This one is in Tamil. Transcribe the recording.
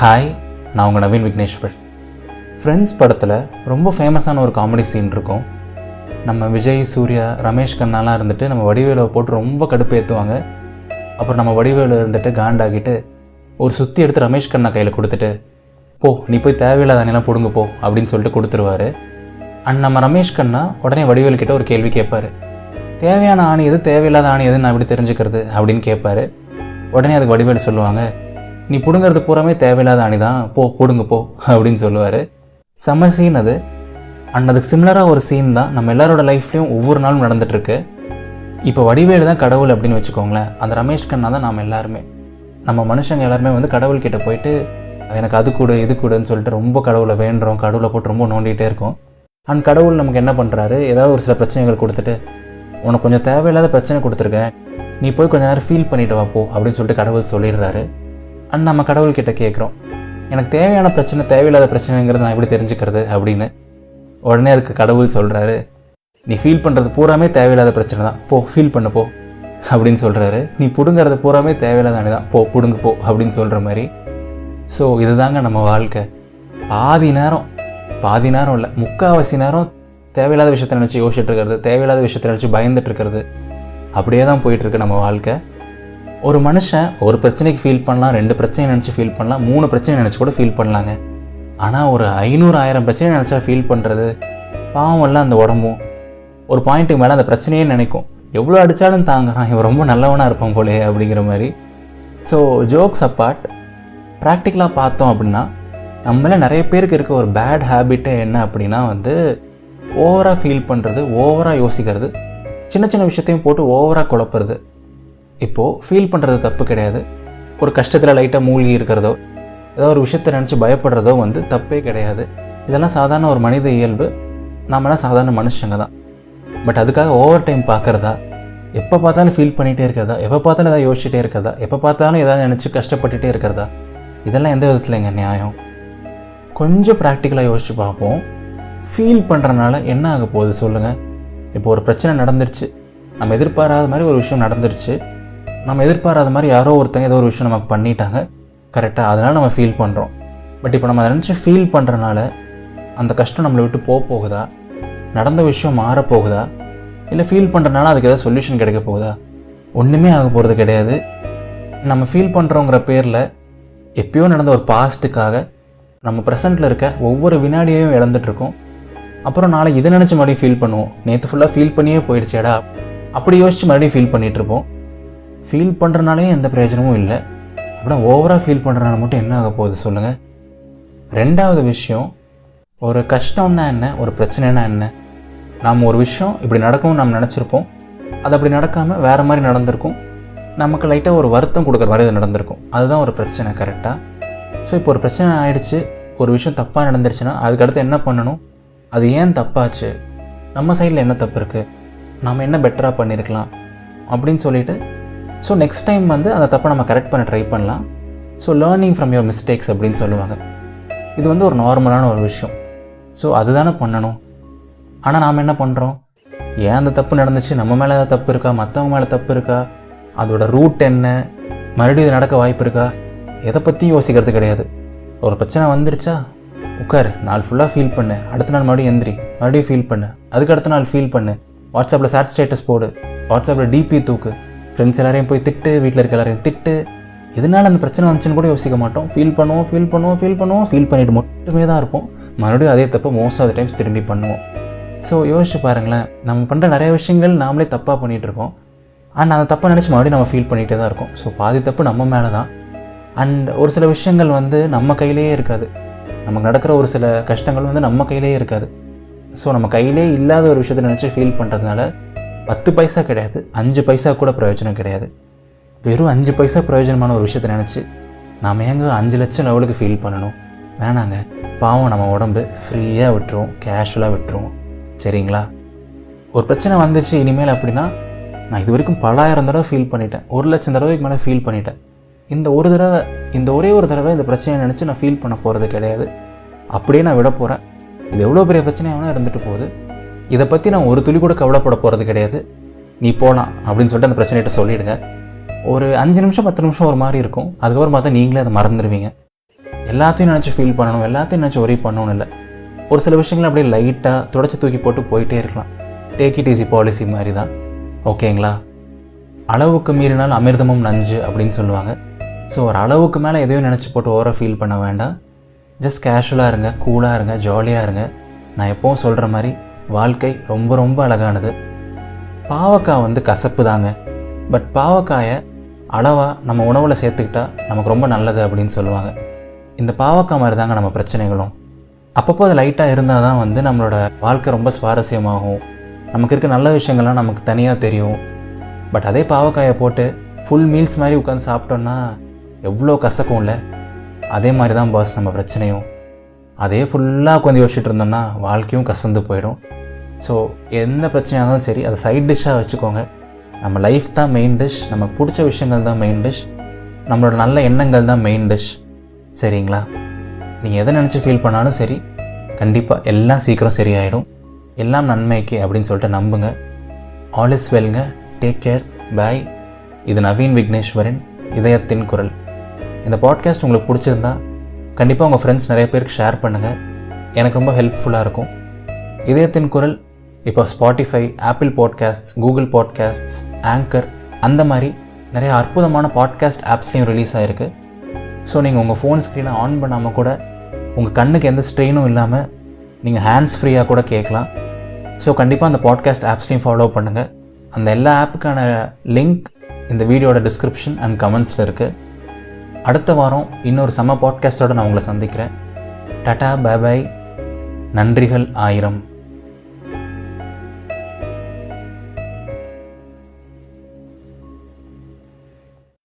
ஹாய், நான் உங்கள் நவீன் விக்னேஸ்வர். ஃப்ரெண்ட்ஸ் படத்தில் ரொம்ப ஃபேமஸான ஒரு காமெடி சீன் இருக்கும். நம்ம விஜய், சூர்யா, ரமேஷ் கண்ணாலாம் இருந்துட்டு நம்ம வடிவேலை போட்டு ரொம்ப கடுப்பேற்றுவாங்க. அப்புறம் நம்ம வடிவேலு இருந்துட்டு காண்டாகிட்டு ஒரு சுற்றி எடுத்து ரமேஷ் கண்ணா கையில் கொடுத்துட்டு, போ நீ போய் தேவையில்லாத அணிலாம் பிடுங்க போ அப்படின்னு சொல்லிட்டு கொடுத்துருவாரு. அண்ட் நம்ம ரமேஷ் கண்ணா உடனே வடிவேலுக்கிட்ட ஒரு கேள்வி கேட்பார். தேவையான ஆணி எது, தேவையில்லாத ஆணி எதுன்னு நான் எப்படி தெரிஞ்சுக்கிறது அப்படின்னு கேட்பாரு. உடனே அதுக்கு வடிவேலு சொல்லுவாங்க, நீ பிடுங்கிறது பூராமே தேவையில்லாத அணி தான், போ பிடுங்க போ அப்படின்னு சொல்லுவார். செம்ம சீன் அது. அண்ட் அதுக்கு சிமிலராக ஒரு சீன் தான் நம்ம எல்லாரோட லைஃப்லேயும் ஒவ்வொரு நாளும் நடந்துகிட்ருக்கு. இப்போ வடிவேலு தான் கடவுள் அப்படின்னு வச்சுக்கோங்களேன். அந்த ரமேஷ் கண்ணா தான் நாம் எல்லாருமே, நம்ம மனுஷங்க எல்லாருமே வந்து கடவுள்கிட்ட போயிட்டு எனக்கு அது கூட இது கூடன்னு சொல்லிட்டு ரொம்ப கடவுளை வேண்டுறோம், கடவுளை போட்டு ரொம்ப நோண்டிகிட்டே இருக்கோம். அண்ட் கடவுள் நமக்கு என்ன பண்ணுறாரு, ஏதாவது ஒரு சில பிரச்சனைகள் கொடுத்துட்டு, உனக்கு கொஞ்சம் தேவையில்லாத பிரச்சனை கொடுத்துருக்கேன், நீ போய் கொஞ்சம் நேரம் ஃபீல் பண்ணிட்டு வாப்போ அப்படின்னு சொல்லிட்டு கடவுள் சொல்லிடுறாரு. அண்ட் நம்ம கடவுள்கிட்ட கேட்குறோம், எனக்கு தேவையான பிரச்சனை தேவையில்லாத பிரச்சனைங்கிறது நான் எப்படி தெரிஞ்சுக்கிறது அப்படின்னு. உடனே அதுக்கு கடவுள் சொல்கிறாரு, நீ ஃபீல் பண்ணுறது பூராமே தேவையில்லாத பிரச்சனை தான், போ ஃபீல் பண்ண போ அப்படின்னு சொல்கிறாரு. நீ பிடுங்கிறது பூராமே தேவையில்லாத அணி தான், போ பிடுங்க போ அப்படின்னு சொல்கிற மாதிரி. ஸோ இதுதாங்க நம்ம வாழ்க்கை. பாதி நேரம் இல்லை, முக்கால்வாசி நேரம் தேவையில்லாத விஷயத்தை நினச்சி யோசிச்சுட்டு இருக்கிறது, தேவையில்லாத விஷயத்தை நினச்சி பயந்துட்டு இருக்கிறது, அப்படியே தான் போயிட்டுருக்கு நம்ம வாழ்க்கை. ஒரு மனுஷன் ஒரு பிரச்சனைக்கு ஃபீல் பண்ணலாம், 2 பிரச்சனை நினச்சி ஃபீல் பண்ணலாம், 3 பிரச்சனை நினச்சி கூட ஃபீல் பண்ணலாங்க. ஆனால் ஒரு 500,000 பிரச்சனை நினச்சா ஃபீல் பண்ணுறது பாவம்லாம். அந்த உடம்பும் ஒரு பாயிண்ட்டுக்கு மேலே அந்த பிரச்சனையே நினைக்கும், எவ்வளோ அடித்தாலும் தாங்குறான், இவன் ரொம்ப நல்லவனாக இருப்பான் போலே அப்படிங்கிற மாதிரி. ஸோ ஜோக்ஸ் அப்பார்ட், ப்ராக்டிக்கலாக பார்த்தோம் அப்படின்னா நம்மள நிறைய பேருக்கு இருக்க ஒரு பேட் ஹேபிட்டே என்ன அப்படின்னா வந்து ஓவராக ஃபீல் பண்ணுறது, ஓவராக யோசிக்கிறது, சின்ன சின்ன விஷயத்தையும் போட்டு ஓவராக குழப்புறது. இப்போது ஃபீல் பண்ணுறது தப்பு கிடையாது. ஒரு கஷ்டத்தில் லைட்டாக மூழ்கி இருக்கிறதோ, ஏதோ ஒரு விஷயத்தை நினச்சி பயப்படுறதோ வந்து தப்பே கிடையாது. இதெல்லாம் சாதாரண ஒரு மனித இயல்பு, நாமெல்லாம் சாதாரண மனுஷங்க தான். பட் அதுக்காக ஓவர் டைம் பார்க்குறதா, எப்போ பார்த்தாலும் ஃபீல் பண்ணிகிட்டே இருக்கிறதா, எப்போ பார்த்தாலும் எதாவது யோசிச்சுட்டே இருக்கிறதா, எப்போ பார்த்தாலும் எதாவது நினச்சி கஷ்டப்பட்டுகிட்டே இருக்கிறதா, இதெல்லாம் எந்த விதத்தில் எங்கள் நியாயம்? கொஞ்சம் ப்ராக்டிக்கலாக யோசிச்சு பார்ப்போம். ஃபீல் பண்ணுறனால என்ன ஆக போகுது சொல்லுங்கள்? இப்போ ஒரு பிரச்சனை நடந்துருச்சு, நம்ம எதிர்பாராத மாதிரி ஒரு விஷயம் நடந்துருச்சு, நம்ம எதிர்பாராத மாதிரி யாரோ ஒருத்தங்க ஏதோ ஒரு விஷயம் நமக்கு பண்ணிட்டாங்க, கரெக்டாக, அதனால் நம்ம ஃபீல் பண்ணுறோம். பட் இப்போ நம்ம அதை நினச்சி ஃபீல் பண்ணுறனால அந்த கஷ்டம் நம்மளை விட்டு போகுதா, நடந்த விஷயம் மாறப்போகுதா, இல்லை ஃபீல் பண்ணுறனால அதுக்கு ஏதாவது சொல்யூஷன் கிடைக்க போகுதா? ஒன்றுமே ஆக போகிறது கிடையாது. நம்ம ஃபீல் பண்ணுறோங்கிற பேரில் எப்பயோ நடந்த ஒரு பாஸ்ட்டுக்காக நம்ம ப்ரெசண்ட்டில் இருக்க ஒவ்வொரு வினாடியையும் இழந்துட்டுருக்கோம். அப்புறம் நாளை இதை நினச்சி மறுபடியும் ஃபீல் பண்ணுவோம், நேற்று ஃபுல்லாக ஃபீல் பண்ணியே போயிடுச்சேடா அப்படி யோசித்து மறுபடியும் ஃபீல் பண்ணிகிட்ருப்போம். ஃபீல் பண்ணுறனாலே எந்த பிரயோஜனமும் இல்லை. அப்படின்னா ஓவராக ஃபீல் பண்ணுறனால மட்டும் என்ன ஆக போகுது சொல்லுங்கள்? ரெண்டாவது விஷயம், ஒரு கஷ்டம்னா என்ன, ஒரு பிரச்சனைனா என்ன? நாம் ஒரு விஷயம் இப்படி நடக்கும்னு நம்ம நினச்சிருப்போம், அது அப்படி நடக்காமல் வேறு மாதிரி நடந்திருக்கும், நமக்கு லைட்டாக ஒரு வருத்தம் கொடுக்குற மாதிரி அது நடந்திருக்கும், அதுதான் ஒரு பிரச்சனை, கரெக்டாக? ஸோ இப்போ ஒரு பிரச்சனை ஆகிடுச்சு, ஒரு விஷயம் தப்பாக நடந்துருச்சுன்னா அதுக்கடுத்து என்ன பண்ணணும்? அது ஏன் தப்பாச்சு, நம்ம சைடில் என்ன தப்பு இருக்குது, நம்ம என்ன பெட்டராக பண்ணியிருக்கலாம் அப்படின்னு சொல்லிவிட்டு, ஸோ நெக்ஸ்ட் டைம் வந்து அந்த தப்பை நம்ம கரெக்ட் பண்ண ட்ரை பண்ணலாம். So learning from your mistakes அப்படின்னு சொல்லுவாங்க. இது வந்து ஒரு நார்மலான ஒரு விஷயம். ஸோ அதுதானே பண்ணணும். ஆனால் நாம் என்ன பண்ணுறோம், ஏன் அந்த தப்பு நடந்துச்சு, நம்ம மேலே ஏதாவது தப்பு இருக்கா, மற்றவங்க மேலே தப்பு இருக்கா, அதோட ரூட் என்ன, மறுபடியும் இது நடக்க வாய்ப்பு இருக்கா, எதை பற்றியும் யோசிக்கிறது கிடையாது. ஒரு பிரச்சனை வந்துருச்சா, உட்காரு, நாள் ஃபுல்லாக ஃபீல் பண்ணு, அடுத்த நாள் மறுபடியும் எந்திரி, மறுபடியும் ஃபீல் பண்ணு, அதுக்கு அடுத்த நாள் ஃபீல் பண்ணு, வாட்ஸ்அப்பில் சேட் ஸ்டேட்டஸ் போடு, வாட்ஸ்அப்பில் டிபி தூக்கு, ஃப்ரெண்ட்ஸ் எல்லாரையும் போய் திட்டு, வீட்டில் இருக்க எல்லாரையும் திட்டு. இதனால் அந்த பிரச்சனை வந்துச்சுன்னு கூட யோசிக்க மாட்டோம். ஃபீல் பண்ணிட்டு மட்டுமே தான் இருப்போம். மறுபடியும் அதே தப்பை மோஸ்ட் ஆஃப் த டைம்ஸ் திரும்பி பண்ணுவோம். ஸோ யோசிச்சு பாருங்களேன், நம்ம பண்ணுற நிறைய விஷயங்கள் நாமளே தப்பாக பண்ணிகிட்ருக்கோம். அண்ட் அந்த தப்பை நினச்சி மறுபடியும் நம்ம ஃபீல் பண்ணிகிட்டே தான் இருக்கோம். ஸோ பாதி தப்பு நம்ம மேலே தான். அண்ட் ஒரு சில விஷயங்கள் வந்து நம்ம கையிலேயே இருக்காது, நமக்கு நடக்கிற ஒரு சில கஷ்டங்கள் வந்து நம்ம கையிலேயே இருக்காது. ஸோ நம்ம கையிலே இல்லாத ஒரு விஷயத்தை நினச்சி ஃபீல் பண்ணுறதுனால 10 பைசா கிடையாது, 5 பைசா கூட பிரயோஜனம் கிடையாது. வெறும் 5 பைசா பிரயோஜனமான ஒரு விஷயத்தை நினச்சி நாம் ஏங்க 5 லட்சம் லெவலுக்கு ஃபீல் பண்ணணும்? வேணாங்க, பாவம் நம்ம உடம்பு ஃப்ரீயாக விட்டுருவோம், கேஷுவலாக விட்டுருவோம், சரிங்களா? ஒரு பிரச்சனை வந்துச்சு இனிமேல் அப்படின்னா, நான் இது வரைக்கும் பலாயிரம் தடவை ஃபீல் பண்ணிட்டேன், 1,00,000 தடவைக்கு மேலே ஃபீல் பண்ணிட்டேன், இந்த ஒரே ஒரு தடவை இந்த பிரச்சனையை நினச்சி நான் ஃபீல் பண்ண போகிறது கிடையாது, அப்படியே நான் விட போகிறேன். இது எவ்வளோ பெரிய பிரச்சனையாக இருந்துட்டு போகுது, இதை பற்றி நான் ஒரு துளி கூட கவலைப்பட போகிறது கிடையாது, நீ போகலாம் அப்படின்னு சொல்லிட்டு அந்த பிரச்சனைகிட்ட சொல்லிவிடுங்க. ஒரு 5 நிமிஷம் 10 நிமிஷம் ஒரு மாதிரி இருக்கும், அதுக்கப்புறம் பார்த்தா நீங்களே அதை மறந்துடுவீங்க. எல்லாத்தையும் நினச்சி ஃபீல் பண்ணணும், எல்லாத்தையும் நினச்சி ஒரி பண்ணணும் இல்லை. ஒரு சில விஷயங்களை அப்படியே லைட்டாக தொடச்சி தூக்கி போட்டு போயிட்டே இருக்கலாம். டேக் இட் ஈஸி பாலிசி மாதிரி தான். ஓகேங்களா? அளவுக்கு மீறினால் அமிர்தமும் நஞ்சு அப்படின்னு சொல்லுவாங்க. ஸோ ஒரு அளவுக்கு மேலே எதையும் நினச்சி போட்டு ஓவராக ஃபீல் பண்ண வேண்டாம். ஜஸ்ட் கேஷுவலாக இருங்க, கூலாக இருங்க, ஜாலியாக இருங்க. நான் எப்போவும் சொல்கிற மாதிரி வாழ்க்கை ரொம்ப ரொம்ப அழகானது. பாவக்காய் கசப்பு தாங்க. பட் பாவக்காயை அளவாக நம்ம உணவில் சேர்த்துக்கிட்டா நமக்கு ரொம்ப நல்லது அப்படின்னு சொல்லுவாங்க. இந்த பாவக்காய் மாதிரி தாங்க நம்ம பிரச்சனைகளும். அப்பப்போ அது லைட்டாக இருந்தால் தான் நம்மளோட வாழ்க்கை ரொம்ப சுவாரஸ்யமாகும். நமக்கு இருக்க நல்ல விஷயங்கள்லாம் நமக்கு தனியாக தெரியும். பட் அதே பாவக்காயை போட்டு ஃபுல் மீல்ஸ் மாதிரி உட்காந்து சாப்பிட்டோன்னா எவ்வளோ கசக்கும் இல்லை? அதே மாதிரி தான் பாஸ் நம்ம பிரச்சனையும். அதே ஃபுல்லாக உட்காந்து யோசிச்சுட்டு இருந்தோம்னா வாழ்க்கையும் கசந்து போயிடும். ஸோ எந்த பிரச்சனையாக இருந்தாலும் சரி, அதை சைட் டிஷ்ஷாக வச்சுக்கோங்க. நம்ம லைஃப் தான் மெயின் டிஷ், நமக்கு பிடிச்ச விஷயங்கள் தான் மெயின் டிஷ், நம்மளோட நல்ல எண்ணங்கள் தான் மெயின் டிஷ். சரிங்களா? நீங்கள் எதை நினச்சி ஃபீல் பண்ணாலும் சரி, கண்டிப்பாக எல்லாம் சீக்கிரம் சரியாயிடும். எல்லாம் நன்மைக்கு அப்படின்னு சொல்லிட்டு நம்புங்க. ஆல் இஸ் வெல்ங்க. Take care. பாய். இது நவீன் விக்னேஸ்வரின் இதயத்தின் குரல். இந்த பாட்காஸ்ட் உங்களுக்கு பிடிச்சிருந்தா கண்டிப்பாக உங்கள் ஃப்ரெண்ட்ஸ் நிறைய பேருக்கு ஷேர் பண்ணுங்கள். எனக்கு ரொம்ப ஹெல்ப்ஃபுல்லாக இருக்கும். இதயத்தின் குரல் இப்போ Spotify, Apple podcasts, Google podcasts, Anchor அந்த மாதிரி நிறைய அற்புதமான பாட்காஸ்ட் ஆப்ஸ்லேயும் ரிலீஸ் ஆகிருக்கு. ஸோ நீங்கள் உங்கள் ஃபோன் ஸ்க்ரீனை ஆன் பண்ணாமல் கூட உங்கள் கண்ணுக்கு எந்த ஸ்ட்ரெயினும் இல்லாமல் நீங்கள் ஹேண்ட்ஸ் ஃப்ரீயாக கூட கேட்கலாம். ஸோ கண்டிப்பாக அந்த பாட்காஸ்ட் ஆப்ஸ்லையும் ஃபாலோ பண்ணுங்கள். அந்த எல்லா ஆப்புக்கான லிங்க் இந்த வீடியோட டிஸ்கிரிப்ஷன் அண்ட் கமெண்ட்ஸில் இருக்குது. அடுத்த வாரம் இன்னொரு செம்ம பாட்காஸ்ட்டோடு நான் உங்களை சந்திக்கிறேன். Tata, bye bye. நன்றிகள் 1000.